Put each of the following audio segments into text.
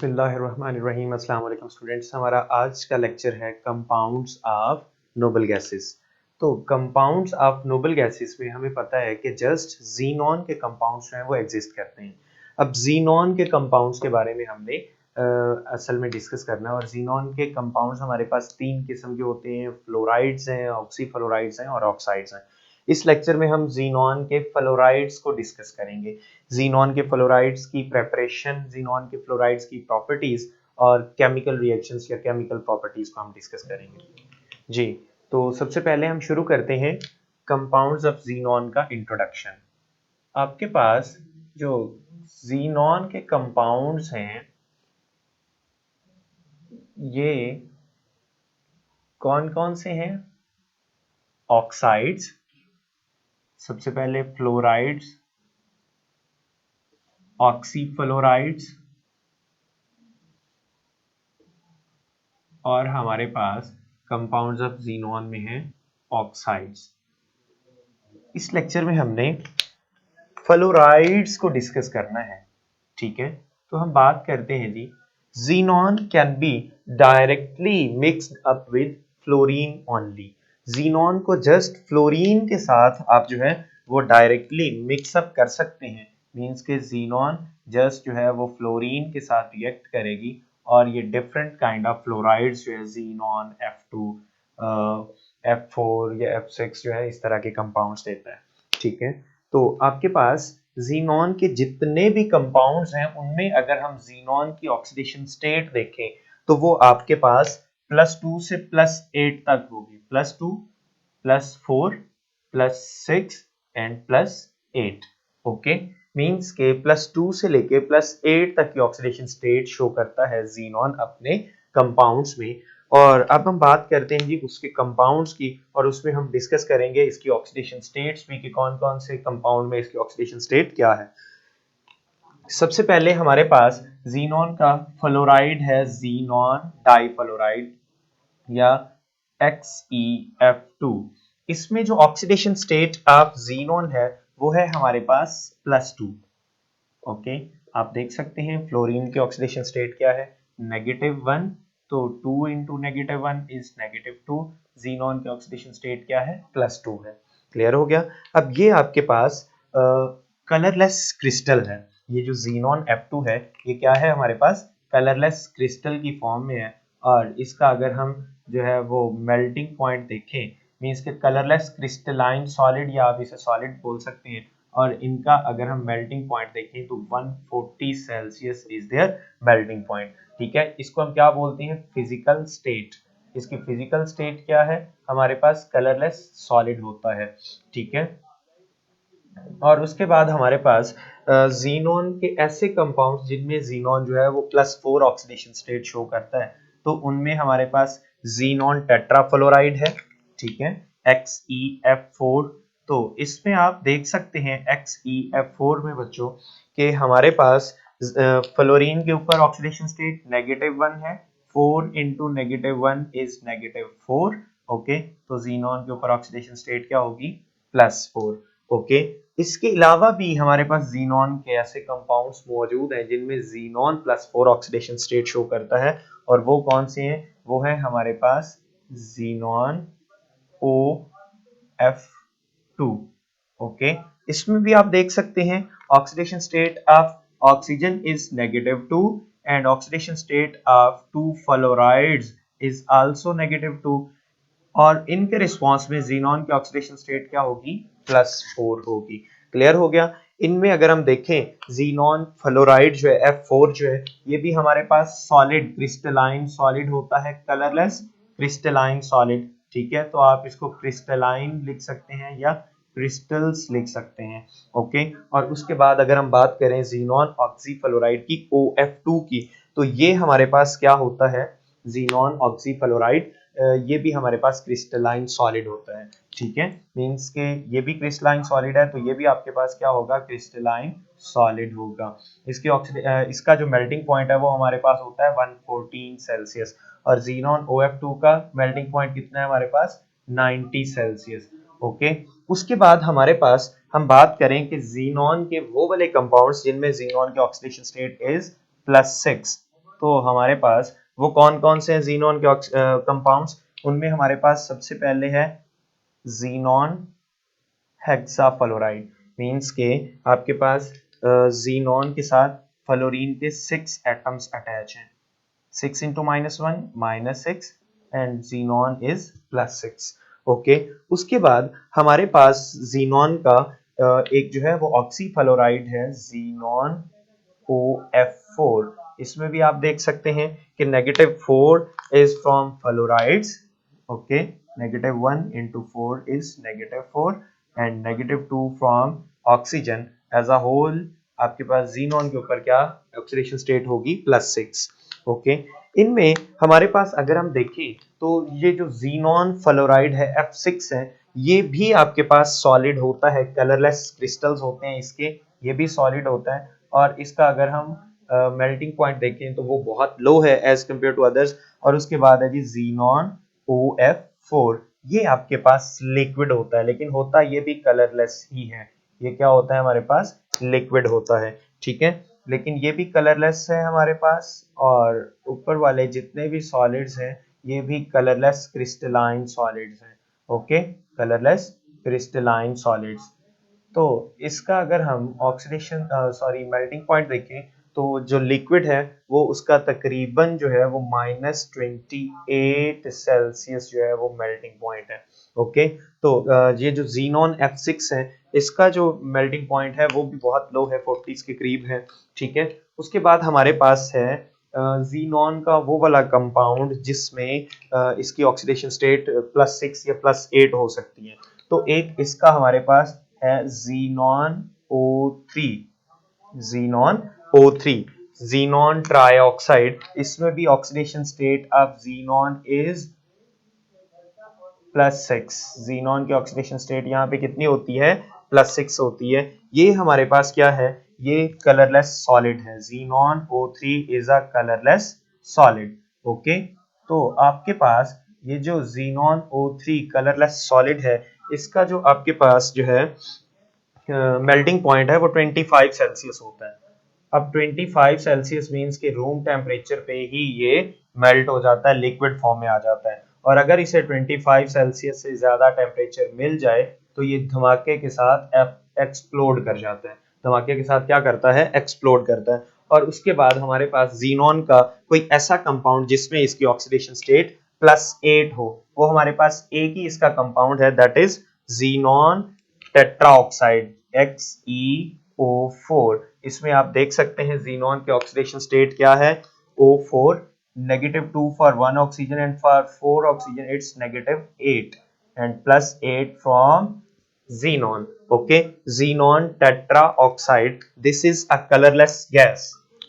बिस्मिल्लाहिर्रहमानिर्रहीम। अस्सलाम वालेकुम स्टूडेंट्स, हमारा आज का लेक्चर है कंपाउंड्स ऑफ नोबल गैसेस। तो कंपाउंड्स ऑफ नोबल गैसेस में हमें पता है कि जस्ट जीनॉन के कंपाउंड्स जो हैं वो एग्जिस्ट करते हैं। अब जीनॉन के कंपाउंड्स के बारे में हमने असल में डिस्कस करना है। और जीनॉन के कंपाउंड्स हमारे पास तीन किस्म के होते हैं, फ्लोराइड्स हैं, ऑक्सीफ्लोराइड्स हैं और ऑक्साइड्स हैं। इस लेक्चर में हम जीनॉन के फ्लोराइड्स को डिस्कस करेंगे, जीनॉन के फ्लोराइड्स की प्रेपरेशन, जीनॉन के फ्लोराइड्स की प्रॉपर्टीज और केमिकल रिएक्शंस या केमिकल प्रॉपर्टीज को हम डिस्कस करेंगे। जी, तो सबसे पहले हम शुरू करते हैं कंपाउंड्स ऑफ जीनॉन का इंट्रोडक्शन। आपके पास जो जीनॉन के कंपाउंड्स हैं ये कौन कौन से हैं? ऑक्साइड्स, सबसे पहले फ्लोराइड्स, ऑक्सीफ्लोराइड्स और हमारे पास कंपाउंड्स ऑफ जीनॉन में हैं ऑक्साइड्स। इस लेक्चर में हमने फ्लोराइड्स को डिस्कस करना है, ठीक है। तो हम बात करते हैं जी, xenon can be directly mixed up with fluorine only. Xenon को जस्ट फ्लोरीन के साथ आप जो है वो डायरेक्टली मिक्स अप कर सकते हैं। मींस के जीनॉन जस्ट जो है वो फ्लोरीन के साथ रिएक्ट करेगी और ये डिफरेंट काइंड ऑफ फ्लोराइड्स जो है जीनॉन F2, F4 या F6 जो है इस तरह के कंपाउंड्स देता है, ठीक है। तो आपके पास जीनॉन के जितने भी कंपाउंड्स हैं उनमें अगर हम जीनॉन की ऑक्सीडेशन स्टेट देखें तो वो आपके पास +2 से +8 तक होगी। +2, +4, +6 एंड +8। ओके, मींस के +2 से लेके +8 तक की ऑक्सीडेशन स्टेट शो करता है जीनॉन अपने कंपाउंड्स में। और अब हम बात करते हैं जी उसके कंपाउंड्स की, और उसमें हम डिस्कस करेंगे इसकी ऑक्सीडेशन स्टेट्स भी कि कौन कौन से कंपाउंड में इसकी ऑक्सीडेशन स्टेट क्या है। सबसे पहले हमारे पास जीनॉन का फ्लोराइड है जीनॉन डाइफ्लोराइड या XeF2। इसमें जो ऑक्सीडेशन स्टेट ऑफ जीनॉन है वो है हमारे पास +2। ओके, आप देख सकते हैं फ्लोरीन की ऑक्सीडेशन स्टेट क्या है, -1। तो 2 into -1 is -2। जीनॉन की ऑक्सीडेशन स्टेट क्या है, +2 है। क्लियर हो गया। अब ये आपके पास कलरलेस क्रिस्टल है। ये जो जीनॉन F2 है ये क्या है, हमारे पास कलरलेस क्रिस्टल की फॉर्म में है। और इसका अगर हम जो है वो मेल्टिंग पॉइंट देखें, मींस के कलरलेस क्रिस्टलाइन सॉलिड या आप इसे सॉलिड बोल सकते हैं, और इनका अगर हम मेल्टिंग पॉइंट देखें तो 140 Celsius is their melting point, ठीक है। इसको हम क्या बोलते हैं, फिजिकल स्टेट। इसकी फिजिकल स्टेट क्या है, हमारे पास कलरलेस सॉलिड होता है, ठीक है। और उसके बाद हमारे पास जीनॉन के ऐसे कंपाउंड्स जिनमें जीनॉन जो है वो +4 ऑक्सीडेशन स्टेट शो करता है, तो उनमें हमारे पास जीनॉन टेट्राफ्लोराइड है, ठीक है, XeF4। तो इसमें आप देख सकते हैं XeF4 में बच्चों के हमारे पास फ्लोरीन के ऊपर ऑक्सीडेशन स्टेट -1 है। 4 into -1 is -4। ओके, तो जीनॉन के ऊपर ऑक्सीडेशन स्टेट क्या होगी, +4। ओके, इसके अलावा भी हमारे पास जीनॉन के ऐसे कंपाउंड्स मौजूद हैं जिनमें जीनॉन +4 ऑक्सीडेशन स्टेट शो करता है, और वो कौन से हैं, वो है हमारे पास जीनॉन OF2। ओके, इसमें भी आप देख सकते हैं oxidation state of oxygen is -2 and oxidation state of 2 fluorides is also -2, और इनके रिस्पांस में जीनॉन की ऑक्सीडेशन स्टेट क्या होगी, +4 होगी। क्लियर हो गया। इनमें अगर हम देखें जीनॉन फ्लोराइड जो है F4 जो है ये भी हमारे पास सॉलिड क्रिस्टलाइन सॉलिड होता है, कलरलेस क्रिस्टलाइन सॉलिड, ठीक है। तो आप इसको क्रिस्टलाइन लिख सकते हैं या क्रिस्टल्स लिख सकते हैं। ओके, और उसके बाद अगर हम बात करें जीनॉन ऑक्सीफ्लोराइड की OF2 की, तो ये हमारे पास क्या होता है, जीनॉन ऑक्सीफ्लोराइड ये भी हमारे पास क्रिस्टलाइन सॉलिड होता है, ठीक है। मींस के ये भी क्रिस्टलाइन सॉलिड है तो ये भी आपके पास क्या होगा, क्रिस्टलाइन सॉलिड होगा। इसका जो मेल्टिंग पॉइंट है वो हमारे पास होता है 114 सेल्सियस, और जीनॉन OF2 का मेल्टिंग पॉइंट कितना है हमारे पास, 90 सेल्सियस। ओके, उसके बाद हमारे पास हम बात करें कि जीनॉन के वो वाले कंपाउंड्स जिनमें जीनॉन के ऑक्सीडेशन स्टेट इज +6, तो हमारे पास वो कौन कौन से हैं जीनॉन के कंपाउंड्स, उनमें हमारे पास सबसे पहले है जीनॉन हेक्साफ्लोराइड, मींस के आपके पास जीनॉन के साथ फ्लोरीन के 6 एटम्स अटैच हैं, 6 into -1 -6 and xenon is +6। Okay, उसके बाद हमारे पास xenon का एक जो है वो ऑक्सीफ्लोराइड है, xenon OF4। इसमें भी आप देख सकते हैं कि -4 is from fluorides, okay, -1 into 4 is -4 and -2 from oxygen. As a whole आपके पास xenon के ऊपर क्या ऑक्सीडेशन स्टेट होगी, +6। ओके, इनमें हमारे पास अगर हम देखें तो ये जो xenon फ्लोराइड है F6 है, ये भी आपके पास सॉलिड होता है, कलरलेस क्रिस्टल्स होते हैं इसके, ये भी सॉलिड होता है। और इसका अगर हम मेल्टिंग पॉइंट देखें तो वो बहुत लो है एज कम्पेयर टू अदर्स। और उसके बाद है जी xenon OF4, ये आपके पास लिक्विड होता है, लेकिन होता ये भी कलरलेस ही है। ये क्या होता है हमारे पास, लिक्विड होता है, ठीक है, लेकिन ये भी कलरलेस है हमारे पास। और ऊपर वाले जितने भी सॉलिड्स हैं ये भी कलरलेस क्रिस्टलाइन सॉलिड्स हैं, ओके, कलरलेस क्रिस्टलाइन सॉलिड्स। तो इसका अगर हम ऑक्सीडेशन सॉरी मेल्टिंग पॉइंट देखें तो जो लिक्विड है वो उसका तकरीबन जो है वो -28 सेल्सियस जो है वो मेल्टिंग पॉइंट है। ओके, तो ये जो xenon F6 है इसका जो मेल्टिंग पॉइंट है वो भी बहुत लो है, 40 के करीब है, ठीक है। उसके बाद हमारे पास है xenon का वो वाला कंपाउंड जिसमें इसकी ऑक्सीडेशन स्टेट +6 या +8 हो सकती है। तो एक इसका हमारे पास है xenon O3, xenon O3, xenon trioxide, इसमें भी oxidation state of xenon is +6। xenon की ऑक्सीडेशन स्टेट यहाँ पे कितनी होती है, +6 होती है। ये हमारे पास क्या है, ये कलरलेस सॉलिड है, xenon O3 is a colourless solid. Okay, तो आपके पास ये जो xenon O3 कलरलेस सॉलिड है, इसका जो आपके पास जो है मेल्टिंग पॉइंट है वो 25 सेल्सियस होता है। अब 25 सेल्सियस मींस के रूम टेम्परेचर पे ही ये मेल्ट हो जाता है, लिक्विड फॉर्म में आ जाता है। और अगर इसे 25 सेल्सियस से ज्यादा टेम्परेचर मिल जाए तो ये धमाके के साथ एक्सप्लोड कर जाता है। धमाके के साथ क्या करता है, एक्सप्लोड करता है। और उसके बाद हमारे पास xenon का कोई ऐसा कंपाउंड जिसमें इसकी ऑक्सीडेशन स्टेट +8 हो, वो हमारे पास एक ही इसका कंपाउंड है, that is xenon tetroxide XeO4। इसमें आप देख सकते हैं xenon के ऑक्सीडेशन स्टेट क्या है, O4, -2 for 1 oxygen and for 4 oxygen it's -8 and +8 from xenon। Okay, xenon tetraoxide, this is a colorless gas।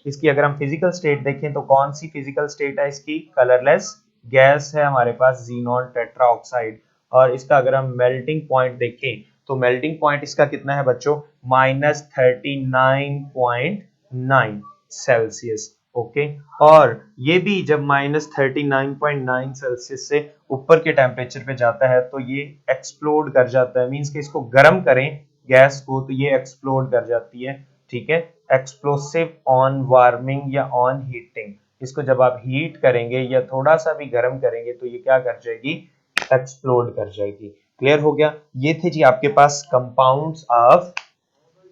इसकी अगर हम फिजिकल स्टेट देखें तो कौन सी फिजिकल स्टेट है इसकी, कलरलेस गैस है हमारे पास xenon टेट्राऑक्साइड। और इसका अगर हम मेल्टिंग पॉइंट देखें तो मेल्टिंग पॉइंट इसका कितना है बच्चों, -39.9 सेल्सियस। ओके, और ये भी जब -39.9 सेल्सियस से ऊपर के टेम्परेचर पे जाता है तो ये एक्सप्लोड कर जाता है, मींस कि इसको गर्म करें गैस को तो ये एक्सप्लोड कर जाती है, ठीक है। एक्सप्लोसिव ऑन वार्मिंग या ऑन हीटिंग, इसको जब आप हीट करेंगे या थोड़ा सा भी गर्म करेंगे तो ये क्या कर जाएगी, एक्सप्लोड कर जाएगी। क्लियर हो गया। ये थे जी आपके पास कंपाउंड्स ऑफ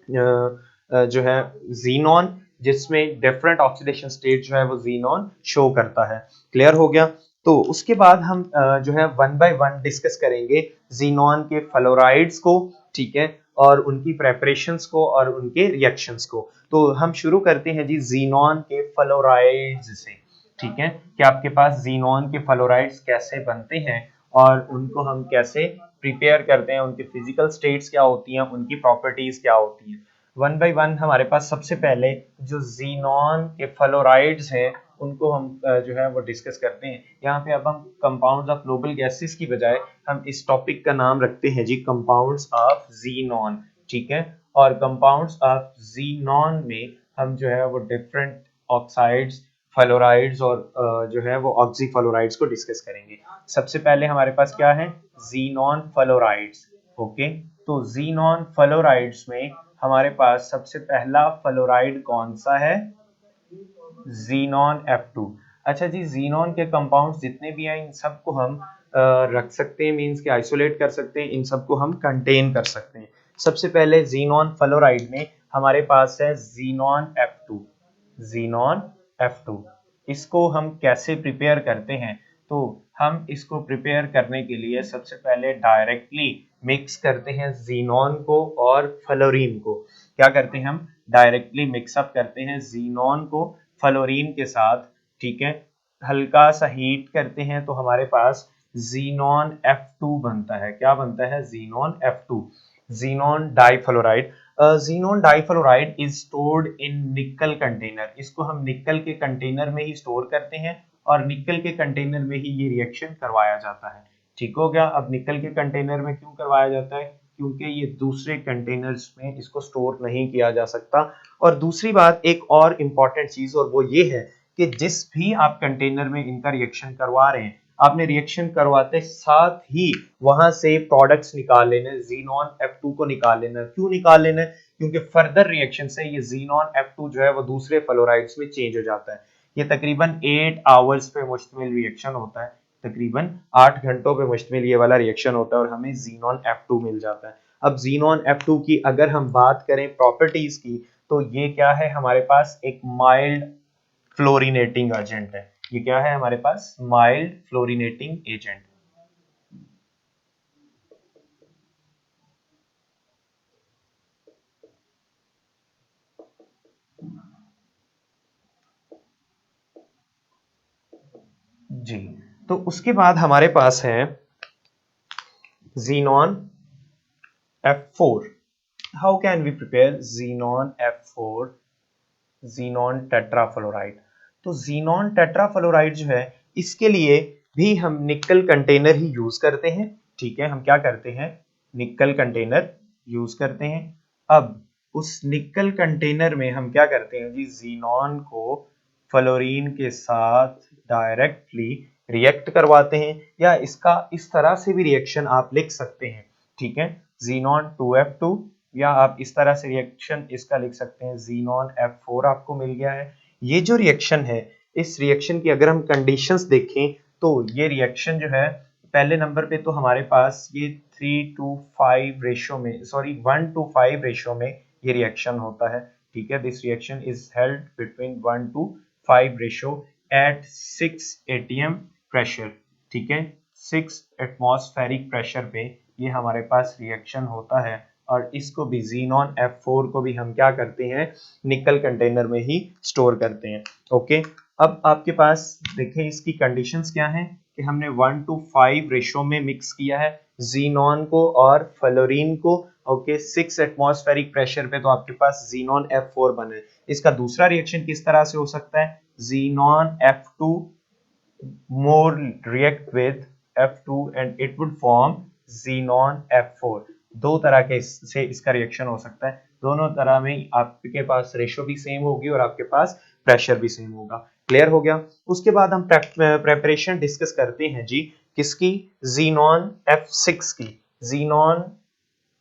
जो है xenon, जिसमें डिफरेंट ऑक्सीडेशन स्टेट जो है वो xenon शो करता है। क्लियर हो गया। तो उसके बाद हम जो है वन बाय वन डिस्कस करेंगे xenon के फ्लोराइड्स को, ठीक है, और उनकी प्रेपरेशंस को और उनके रिएक्शंस को। तो हम शुरू करते हैं जी xenon के फ्लोराइड्स से, ठीक है, कि आपके पास xenon के फ्लोराइड्स कैसे बनते हैं और उनको हम कैसे प्रिपेयर करते हैं, उनकी फिजिकल स्टेट्स क्या होती हैं, उनकी प्रॉपर्टीज क्या होती हैं। वन बाय वन हमारे पास सबसे पहले जो xenon के फ्लोराइड्स हैं उनको हम जो है वो डिस्कस करते हैं। यहाँ पे अब हम कंपाउंड्स ऑफ नोबल गैसेस की बजाय हम इस टॉपिक का नाम रखते हैं जी कंपाउंड्स ऑफ xenon, ठीक है। और कंपाउंड्स ऑफ xenon में हम जो है वो डिफरेंट ऑक्साइड्स, फ्लोराइड्स और जो है वो ऑक्सीफ्लोराइड्स को डिस्कस करेंगे। सबसे पहले हमारे पास क्या है, xenon फ्लोराइड्स। ओके, तो xenon फ्लोराइड्स में हमारे पास सबसे पहला फ्लोराइड कौन सा है, जीनॉन F2। अच्छा जी, जीनॉन के कंपाउंड्स जितने भी हैं इन सबको हम रख सकते हैं, मींस कि आइसोलेट कर सकते हैं, इन सबको हम कंटेन कर सकते हैं। सबसे पहले जीनॉन फ्लोराइड में हमारे पास है जीनॉन F2। जीनॉन F2 इसको हम कैसे प्रिपेयर करते हैं? तो हम इसको प्रिपेयर करने के लिए सबसे पहले डायरेक्टली मिक्स करते हैं जीनॉन को और फ्लोरीन को। क्या करते हैं हम? डायरेक्टली मिक्सअप करते हैं जीनॉन को फ्लोरीन के साथ, ठीक है। हल्का सा हीट करते हैं तो हमारे पास जीनॉन F2 बनता है। क्या बनता है? Xenon F2, xenon difluoride. Xenon difluoride is stored in nickel container. इसको हम निकल के कंटेनर में ही स्टोर करते हैं और निकल के कंटेनर में ही ये रिएक्शन करवाया जाता है। ठीक हो गया। अब निकल के कंटेनर में क्यों करवाया जाता है? क्योंकि ये दूसरे कंटेनर्स में इसको स्टोर नहीं किया जा सकता। और दूसरी बात एक और इम्पॉर्टेंट चीज, और वो ये है कि जिस भी आप कंटेनर में इनका रिएक्शन करवा रहे हैं, आपने रिएक्शन करवाते साथ ही वहां से प्रोडक्ट्स निकाल लेने, जीनॉन F2 को निकाल लेना। क्यों निकाल लेना? क्योंकि फर्दर रिएक्शन से ये जीनॉन F2 जो है वो दूसरे फ्लोराइड्स में चेंज हो जाता है। ये तकरीबन 8 आवर्स पे मुश्तमिल रिएक्शन होता है, तकरीबन 8 घंटों पे मुश्तमिल ये वाला रिएक्शन होता है और हमें जीनॉन F2 मिल जाता है। अब जीनॉन F2 की अगर हम बात करें प्रॉपर्टीज की, तो ये क्या है हमारे पास? एक माइल्ड फ्लोरिनेटिंग एजेंट है। ये क्या है हमारे पास? Mild fluorinating agent. जी, तो उसके बाद हमारे पास है xenon F4। How can we prepare xenon F4 xenon tetrafluoride? तो xenon टेट्राफ्लोराइड जो है इसके लिए भी हम निकल कंटेनर ही यूज करते हैं। ठीक है, हम क्या करते हैं? निकल कंटेनर यूज करते हैं। अब उस निकल कंटेनर में हम क्या करते हैं जी? xenon को फ्लोरीन के साथ डायरेक्टली रिएक्ट करवाते हैं, या इसका इस तरह से भी रिएक्शन आप लिख सकते हैं। ठीक है, xenon 2F2, या आप इस तरह से रिएक्शन इसका लिख सकते हैं xenon F4 आपको मिल गया है। ये जो रिएक्शन है, इस रिएक्शन की अगर हम कंडीशंस देखें तो ये रिएक्शन जो है पहले नंबर पे तो हमारे पास ये 3:5 रेशो में, सॉरी 1:5 रेशो में ये रिएक्शन होता है। ठीक है, this reaction is held between 1:5 ratio at 6 atm pressure. ठीक है, 6 एटमॉस्फेरिक प्रेशर पे ये हमारे पास रिएक्शन होता है। और इसको भी xenon F4 को भी हम क्या करते हैं? निकल कंटेनर में ही स्टोर करते हैं। ओके, अब आपके पास देखें इसकी कंडीशंस क्या हैं कि हमने 1:5 रेशो में मिक्स किया है xenon को और फ्लोरीन को। ओके, 6 एटमॉस्फेरिक प्रेशर पे, तो आपके पास xenon F4 बने। इसका दूसरा रिएक्शन किस तरह से हो सकता है? xenon F2 more react with F2 and it would form xenon F4। दो तरह के से इसका रिएक्शन हो सकता है। दोनों तरह में आपके पास रेशो भी सेम होगी और आपके पास प्रेशर भी सेम होगा। क्लियर हो गया? उसके बाद हम प्रेपरेशन डिस्कस करते हैं जी, किसकी? xenon F6 की। xenon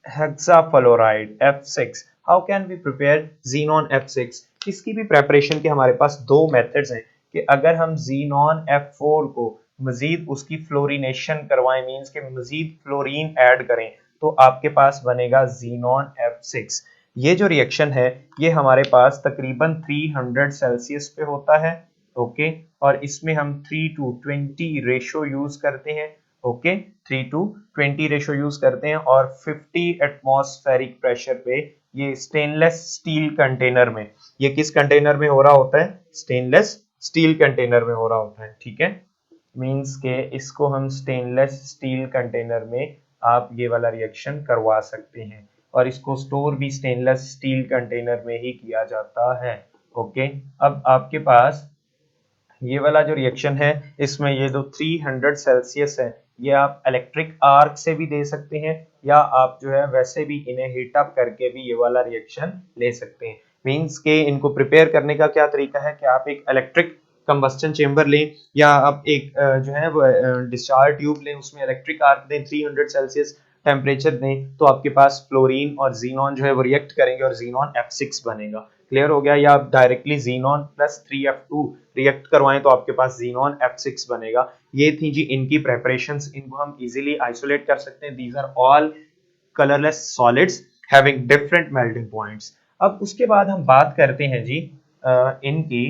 hexafluoride F6। How can we prepare xenon F6? इसकी भी प्रेपरेशन के हमारे पास दो मेथड्स हैं कि अगर हम xenon F4 को मजीद उसकी फ्लोरिनेशन करवाएं, मींस के मजीद फ्लोरीन ऐड करें, तो आपके पास बनेगा xenon F6। ये जो रिएक्शन है ये हमारे पास तकरीबन 300 सेल्सियस पे होता है। ओके, और इसमें हम 3:20 रेशो यूज करते हैं। ओके, 3:20 रेशो यूज करते हैं और 50 एटमॉस्फेरिक प्रेशर पे ये स्टेनलेस स्टील कंटेनर में, ये किस कंटेनर में हो रहा होता है? स्टेनलेस स्टील कंटेनर में हो रहा होता है। ठीक है, मींस के इसको हम स्टेनलेस स्टील कंटेनर में आप ये वाला रिएक्शन करवा सकते हैं और इसको स्टोर भी स्टेनलेस स्टील कंटेनर में ही किया जाता है। ओके, अब आपके पास ये वाला जो रिएक्शन है इसमें ये जो 300 सेल्सियस है, ये आप इलेक्ट्रिक आर्क से भी दे सकते हैं या आप जो है वैसे भी इन्हें हीट अप करके भी ये वाला रिएक्शन ले सकते हैं। मींस के इनको प्रिपेयर करने का क्या तरीका है कि आप एक इलेक्ट्रिक कंबस्टन चेंबर लें या आप एक जो है डिस्चार्ज ट्यूब लें, उसमें इलेक्ट्रिक आर्क दें 300 सेल्सियस, टेम्परेचर दें तो आपके पास फ्लोरीन और जीनॉन जो है वो रिएक्ट करेंगे और जीनॉन F6 बनेगा। क्लियर हो गया? या आप directly xenon plus 3F2 react करवाएं तो आपके पास जीनॉन F6 बनेगा। ये थी जी इनकी प्रेपरेशंस, इनको हम इजीली आइसोलेट कर सकते हैं। These are all colourless solids having different melting points. अब उसके बाद हम बात करते हैं जी इनकी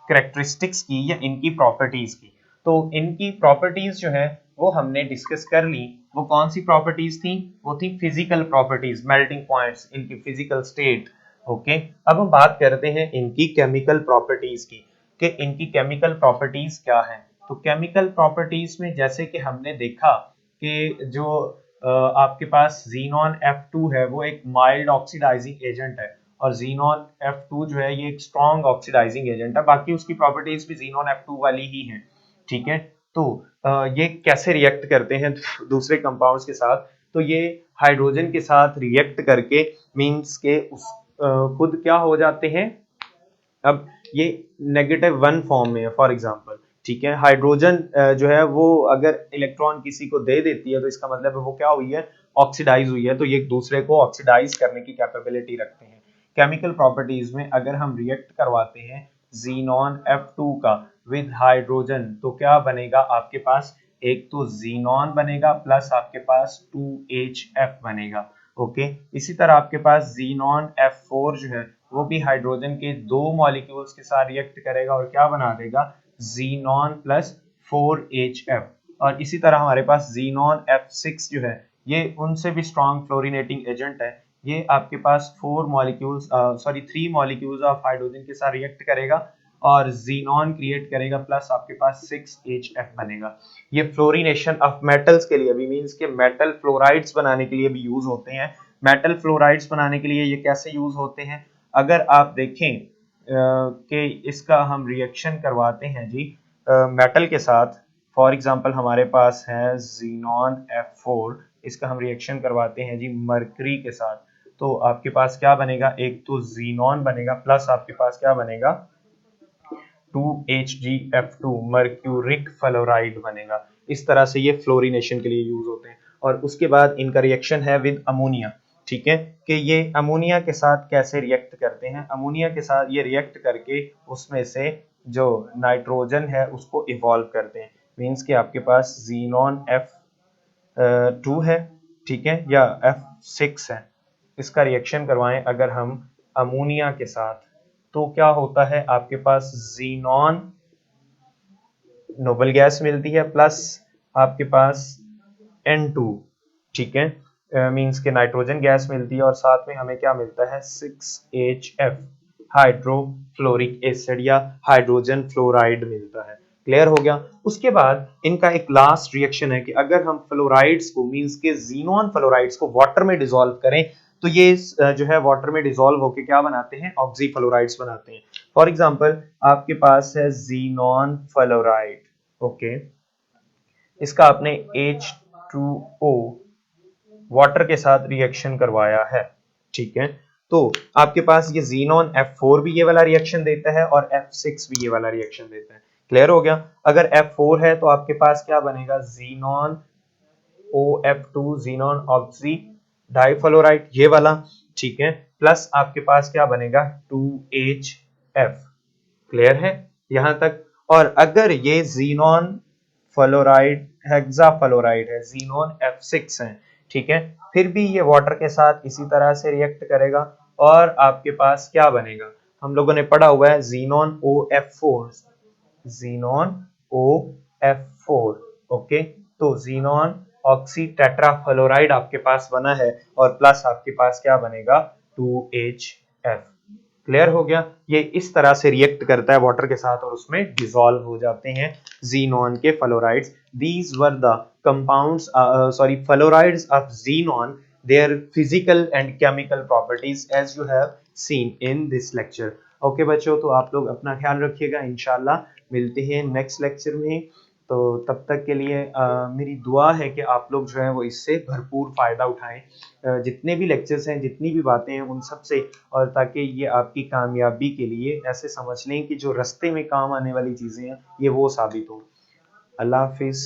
करेक्टरिस्टिक्स की या इनकी प्रॉपर्टीज की। तो इनकी प्रॉपर्टीज जो है वो हमने डिस्कस कर ली। वो कौन सी प्रॉपर्टीज थी? वो थी फिजिकल प्रॉपर्टीज, मेल्टिंग पॉइंट्स, इनकी फिजिकल स्टेट। ओके, अब हम बात करते हैं इनकी केमिकल प्रॉपर्टीज की कि इनकी केमिकल प्रॉपर्टीज क्या है। तो केमिकल प्रॉपर्टीज में जैसे कि हमने देखा कि जो आपके पास जीनॉन F2 है वो एक माइल्ड ऑक्सीडाइजिंग एजेंट है और जीनॉन F2 जो है ये एक स्ट्रॉन्ग ऑक्सीडाइजिंग एजेंट है। बाकी उसकी प्रॉपर्टीज भी जीनॉन F2 वाली ही हैं। ठीक है, तो ये कैसे रिएक्ट करते हैं दूसरे कंपाउंड्स के साथ? तो ये हाइड्रोजन के साथ रिएक्ट करके मींस के खुद क्या हो जाते हैं, अब ये -1 फॉर्म में है फॉर एग्जांपल। ठीक है, हाइड्रोजन जो है वो अगर इलेक्ट्रॉन किसी को दे देती है तो इसका मतलब है वो क्या हुई है, ऑक्सीडाइज हुई है। तो ये एक दूसरे को ऑक्सीडाइज करने की कैपेबिलिटी रखते हैं। केमिकल प्रॉपर्टीज में अगर हम रिएक्ट करवाते हैं जीनॉन F2 का विद हाइड्रोजन तो क्या बनेगा आपके पास, एक तो जीनॉन बनेगा प्लस आपके पास 2HF बनेगा। ओके, इसी तरह आपके पास जीनॉन F4 जो है वो भी हाइड्रोजन के 2 मॉलिक्यूल्स के साथ रिएक्ट करेगा और क्या बना देगा, जीनॉन प्लस 4HF। और इसी तरह हमारे पास जीनॉन F6 जो है ये उनसे भी स्ट्रॉन्ग फ्लोरिनेटिंग एजेंट है। ये आपके पास 3 मॉलिक्यूल्स ऑफ हाइड्रोजन के साथ रिएक्ट करेगा और जीनॉन क्रिएट करेगा प्लस आपके पास 6HF बनेगा। ये फ्लोरिनेशन ऑफ मेटल्स के लिए भी मींस के मेटल फ्लोराइड्स बनाने के लिए भी यूज होते हैं। मेटल फ्लोराइड्स बनाने के लिए ये कैसे यूज होते हैं, अगर आप देखें कि इसका हम रिएक्शन करवाते हैं जी मेटल के साथ। फॉर एग्जांपल हमारे पास है जीनॉन F4, इसका हम रिएक्शन करवाते हैं जी मरकरी के साथ। तो आपके पास क्या बनेगा, एक तो जीनॉन बनेगा प्लस आपके पास क्या बनेगा 2HgF2 मर्क्यूरिक फ्लोराइड बनेगा। इस तरह से ये फ्लोरिनेशन के लिए यूज होते हैं। और उसके बाद इनका रिएक्शन है विद अमोनिया। ठीक है, कि ये अमोनिया के साथ कैसे रिएक्ट करते हैं, अमोनिया के साथ ये रिएक्ट करके उसमें से जो नाइट्रोजन है उसको इवॉल्व करते हैं। मींस कि आपके पास जीनॉन F2 है, ठीक है, या F6 है, इसका रिएक्शन करवाएं अगर हम अमोनिया के साथ तो क्या होता है, आपके पास जीनॉन नोबल गैस मिलती है प्लस आपके पास N2। ठीक है, मींस के नाइट्रोजन गैस मिलती है और साथ में हमें क्या मिलता है 6HF हाइड्रोफ्लोरिक एसिड या हाइड्रोजन फ्लोराइड मिलता है। क्लियर हो गया? उसके बाद इनका एक लास्ट रिएक्शन है कि अगर हम फ्लोराइड्स को मींस के जीनॉन फ्लोराइड्स को वाटर में डिसॉल्व करें तो ये जो है वाटर में डिसॉल्व होकर क्या बनाते हैं, ऑक्सी फ्लोराइड्स बनाते हैं। फॉर एग्जांपल आपके पास है जीनॉन फ्लोराइड। ओके, इसका आपने H2O वाटर के साथ रिएक्शन करवाया है। ठीक है, तो आपके पास ये जीनॉन F4 भी ये वाला रिएक्शन देता है और F6 भी ये वाला रिएक्शन देता है। क्लियर हो गया? अगर F4 है तो आपके पास क्या बनेगा, xenon OF2 xenon oxy difluoride ये वाला। ठीक है, प्लस आपके पास क्या बनेगा 2HF। क्लियर है यहां तक? और अगर ये जीनॉन फ्लोराइड हेक्साफ्लोराइड है, जीनॉन F6 है, ठीक है, फिर भी ये वाटर के साथ इसी तरह से रिएक्ट करेगा और आपके पास क्या बनेगा, हम लोगों ने पढ़ा हुआ है xenon OF4, xenon OF4। Okay, तो जीनॉन ऑक्सी टेट्राफ्लोराइड आपके पास बना है और प्लस आपके पास क्या बनेगा 2HF। क्लियर हो गया? ये इस तरह से रिएक्ट करता है वाटर के साथ और उसमें डिसॉल्व हो जाते हैं जीनॉन के fluorides. These were the compounds fluorides of xenon, their physical and chemical properties as you have seen in this lecture। Okay बच्चों, तो आप लोग अपना ख्याल रखिएगा, इंशाल्लाह मिलते हैं नेक्स्ट लेक्चर में। तो तब तक के लिए मेरी दुआ है कि आप लोग जो है वो इससे भरपूर फ़ायदा उठाएं, जितने भी लेक्चर्स हैं, जितनी भी बातें हैं उन सब से, और ताकि ये आपकी कामयाबी के लिए ऐसे समझ लें कि जो रास्ते में काम आने वाली चीज़ें हैं ये वो साबित हो। अल्लाह हाफिज़।